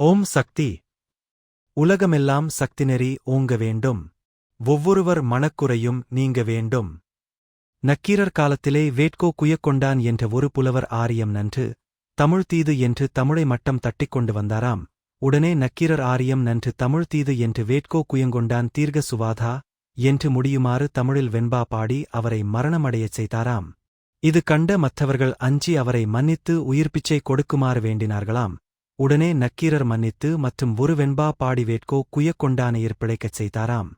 ஓம் சக்தி. உலகமெல்லாம் சக்திநெறி ஓங்க வேண்டும். ஒவ்வொருவர் மனக்குறையும் நீங்க வேண்டும். நக்கீரர் காலத்திலே வேட்கோ குயக்கொண்டான் என்ற ஒரு புலவர் ஆரியம் நன்று தமிழ் தீது என்று தமிழை மட்டம் தட்டிக்கொண்டு வந்தாராம். உடனே நக்கீரர் ஆரியம் நன்று தமிழ் தீது என்று வேட்கோ குயங்கொண்டான் தீர்க்க சுவாதா என்று முடியுமாறு தமிழில் வெண்பா பாடி அவரை மரணமடையச் செய்தாராம். இது கண்ட மற்றவர்கள் அஞ்சி அவரை மன்னித்து உயிர்ப்பிச்சை கொடுக்குமாறு வேண்டினார்களாம். உடனே நக்கீரர் மன்னித்து மற்றும் ஒரு வெண்பா பாடி வேட்கோ குயக்கொண்டானையர் பிழைக்கச் செய்தாராம்.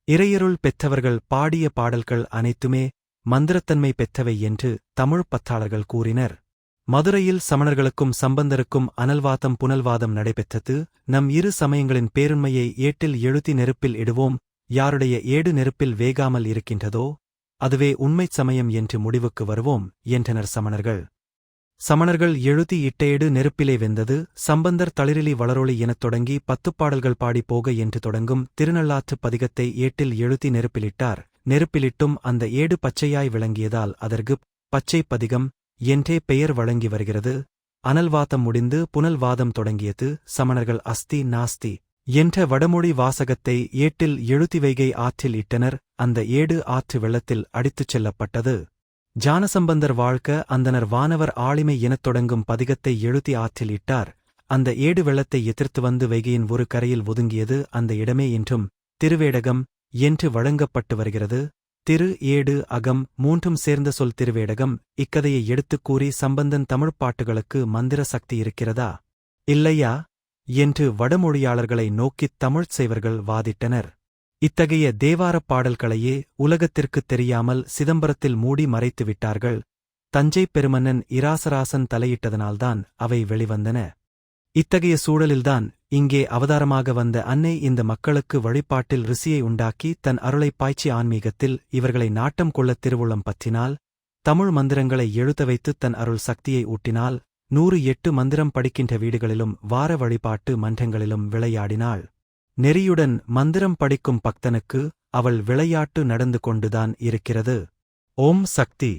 இறையருள் பெற்றவர்கள் பாடிய பாடல்கள் அனைத்துமே மந்திரத்தன்மை பெற்றவை என்று தமிழ் பற்றாளர்கள் கூறினர். மதுரையில் சமணர்களுக்கும் சம்பந்தருக்கும் அனல்வாதம் புனல்வாதம் நடைபெற்றது. நம் இரு சமயங்களின் பேருண்மையை ஏட்டில் எழுதி நெருப்பில் இடுவோம், யாருடைய ஏடு நெருப்பில் வேகாமல் இருக்கின்றதோ அதுவே உண்மைச் சமயம் என்று முடிவுக்கு வருவோம் என்றனர் சமணர்கள். சமணர்கள் எழுதி இட்ட ஏடு நெருப்பிலே வெந்தது. சம்பந்தர் தளிரிலி வளரொளி எனத் தொடங்கி 10 பாடல்கள் பாடி போக என்று தொடங்கும் திருநள்ளாற்றுப் பதிகத்தை ஏட்டில் எழுதி நெருப்பிலிட்டார். நெருப்பிலிட்டும் அந்த ஏடு பச்சையாய் விளங்கியதால் அதற்குப் பச்சைப் பதிகம் என்றே பெயர் வழங்கி வருகிறது. அனல்வாதம் முடிந்து புனல்வாதம் தொடங்கியது. சமணர்கள் அஸ்தி நாஸ்தி என்ற வடமொழி வாசகத்தை ஏட்டில் எழுதி வைகை ஆற்றில் இட்டனர். அந்த ஏடு ஆற்று வெள்ளத்தில் அடித்துச் செல்லப்பட்டது. ஜானசம்பந்தர் வாழ்க்க அந்தனர் வானவர் ஆளிமை எனத் தொடங்கும் பதிகத்தை எழுதி ஆற்றில் இட்டார். அந்த ஏடு வெள்ளத்தை எதிர்த்து வந்து வைகையின் ஒரு கரையில் ஒதுங்கியது. அந்த இடமே இன்றும் திருவேடகம் என்று வழங்கப்பட்டு வருகிறது. திரு ஏடு அகம் மூன்றும் சேர்ந்த சொல் திருவேடகம். இக்கதையை எடுத்துக் கூறி சம்பந்தன் தமிழ்ப் பாட்டுகளுக்கு மந்திர சக்தி இருக்கிறதா இல்லையா என்று வடமொழியாளர்களை நோக்கித் தமிழ்ச் செய்வர்கள் வாதிட்டனர். இத்தகைய தேவாரப் பாடல்களையே உலகத்திற்குத் தெரியாமல் சிதம்பரத்தில் மூடி மறைத்து விட்டார்கள். தஞ்சைப் பெருமன்னன் இராசராசன் தலையிட்டதனால்தான் அவை வெளிவந்தன. இத்தகைய சூழலில்தான் இங்கே அவதாரமாக வந்த அன்னை இந்த மக்களுக்கு வழிபாட்டில் ரிஷியை உண்டாக்கி தன் அருளைப் பாய்ச்சி ஆன்மீகத்தில் இவர்களை நாட்டம் கொள்ளத் திருவுள்ளம் பற்றினாள். தமிழ் மந்திரங்களை எழுத வைத்து தன் அருள் சக்தியை ஊட்டினாள். 108 மந்திரம் படிக்கின்ற வீடுகளிலும் வார வழிபாட்டு மன்றங்களிலும் விளையாடினாள். நெறியுடன் மந்திரம் படிக்கும் பக்தனுக்கு அவள் விளையாட்டு நடந்து கொண்டுதான் இருக்கிறது. ஓம் சக்தி.